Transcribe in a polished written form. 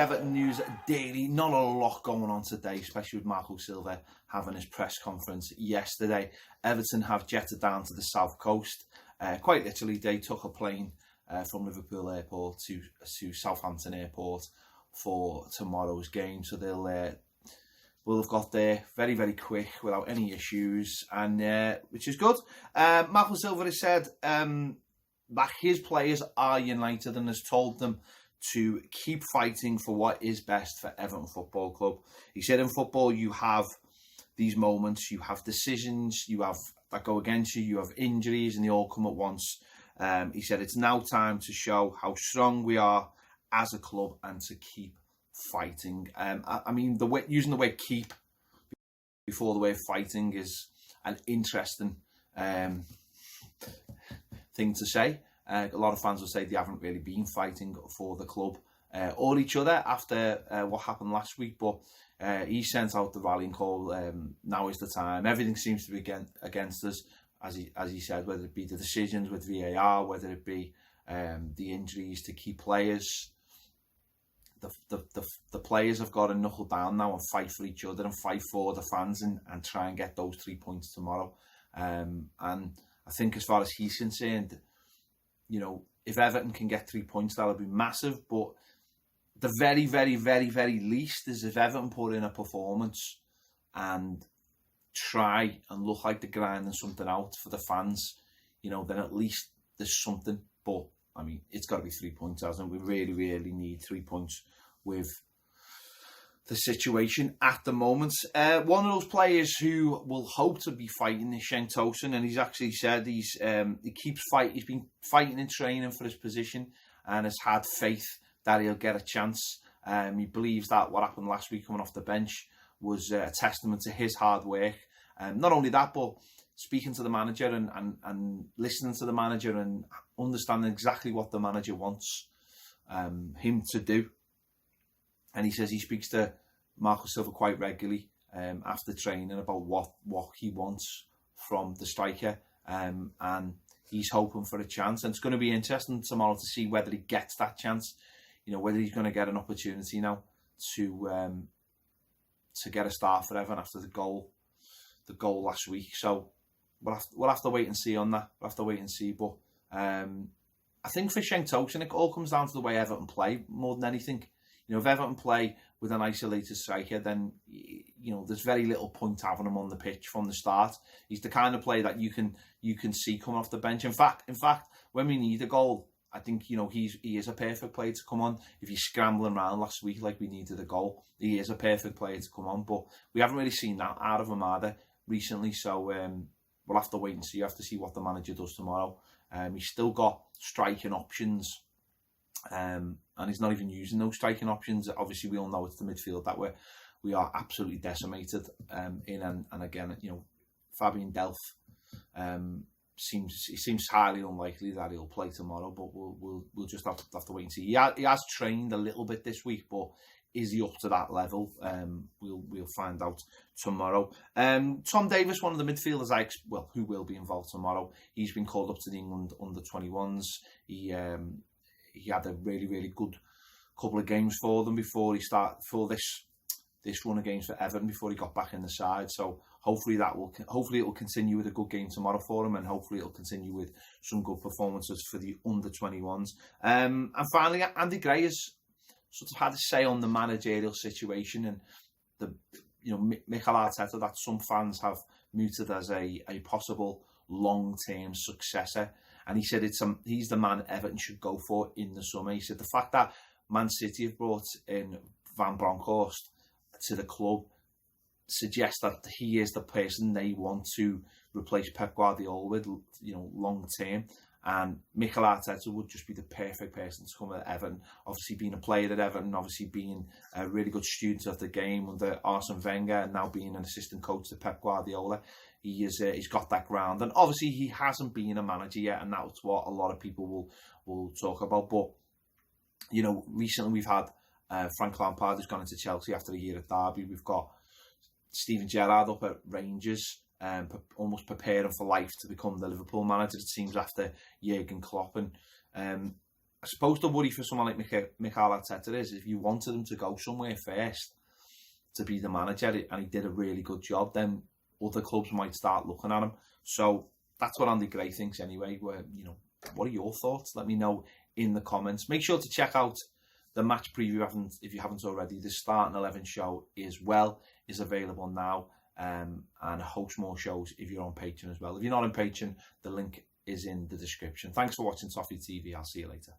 Everton News Daily. Not a lot going on today, especially with Marco Silva having his press conference yesterday. Everton have jetted down to the south coast. Quite literally, they took a plane from Liverpool Airport to Southampton Airport for tomorrow's game. So they'll will have got there very, very quick without any issues, and which is good. Marco Silva has said that his players are united and has told them to keep fighting for what is best for Everton Football Club. He said in football you have these moments, you have decisions, you have that go against you, you have injuries, and they all come at once. He said it's now time to show how strong we are as a club and to keep fighting. I mean, using the word keep before the word fighting is an interesting thing to say. A lot of fans will say they haven't really been fighting for the club or each other after what happened last week, but he sent out the rallying call. Now is the time. Everything seems to be against us, as he said, whether it be the decisions with VAR, whether it be the injuries to key players. The players have got to knuckle down now and fight for each other and fight for the fans and try and get those 3 points tomorrow. And I think as far as he's concerned, you know, if Everton can get 3 points, that'll be massive. But the very, very, very, very least is if Everton put in a performance and try and look like they're grinding something out for the fans, you know, then at least there's something. But I mean, it's got to be 3 points, hasn't it? We really, really need 3 points with the situation at the moment. One of those players who will hope to be fighting is Tosun, and he's actually said he keeps fighting. He's been fighting and training for his position and has had faith that he'll get a chance. He believes that what happened last week coming off the bench was a testament to his hard work. Not only that, but speaking to the manager and listening to the manager and understanding exactly what the manager wants him to do. And he says he speaks to Marco Silva quite regularly after training about what he wants from the striker, and he's hoping for a chance. And it's going to be interesting tomorrow to see whether he gets that chance. You know, whether he's going to get an opportunity now to get a start for Everton after the goal last week. So we'll have to wait and see on that. We'll have to wait and see. But I think for Tosun, it all comes down to the way Everton play more than anything. You know, if Everton play with an isolated striker, then, you know, there's very little point having him on the pitch from the start. He's the kind of player that you can see coming off the bench. In fact, when we need a goal, I think, you know, he is a perfect player to come on. If he's scrambling around last week like we needed a goal, he is a perfect player to come on. But we haven't really seen that out of him either recently. So we'll have to wait and see. You have to see what the manager does tomorrow. He's still got striking options. And he's not even using those striking options. Obviously, we all know it's the midfield that we are absolutely decimated in. And again, you know, Fabian Delph seems highly unlikely that he'll play tomorrow. But we'll just have to wait and see. He has trained a little bit this week, but is he up to that level? We'll find out tomorrow. Tom Davies, one of the midfielders, who will be involved tomorrow. He's been called up to the England under-21s. He had a really, really good couple of games for them before this run of games for Everton before he got back in the side. So hopefully it will continue with a good game tomorrow for him, and hopefully it'll continue with some good performances for the under-21s. And finally, Andy Gray has sort of had a say on the managerial situation and Mikel Arteta that some fans have mooted as a possible long-term successor. And he said he's the man Everton should go for in the summer. He said the fact that Man City have brought in Van Bronckhorst to the club suggests that he is the person they want to replace Pep Guardiola with, you know, long term. And Mikel Arteta would just be the perfect person to come at Everton. Obviously being a player at Everton, obviously being a really good student of the game under Arsene Wenger, and now being an assistant coach to Pep Guardiola. He's got that ground, and obviously he hasn't been a manager yet, and that's what a lot of people will talk about. But you know, recently we've had Frank Lampard, who's gone into Chelsea after a year at Derby. We've got Steven Gerrard up at Rangers, almost preparing for life to become the Liverpool manager, it seems, after Jurgen Klopp. And I suppose the worry for someone like Mikel Arteta is if you wanted him to go somewhere first to be the manager and he did a really good job, then other clubs might start looking at him. So that's what Andy Gray thinks anyway. Where, you know, what are your thoughts? Let me know in the comments. Make sure to check out the match preview if you haven't already. The Starting 11 show is available now, and a host more shows if you're on Patreon as well. If you're not on Patreon, the link is in the description. Thanks for watching Toffee TV. I'll see you later.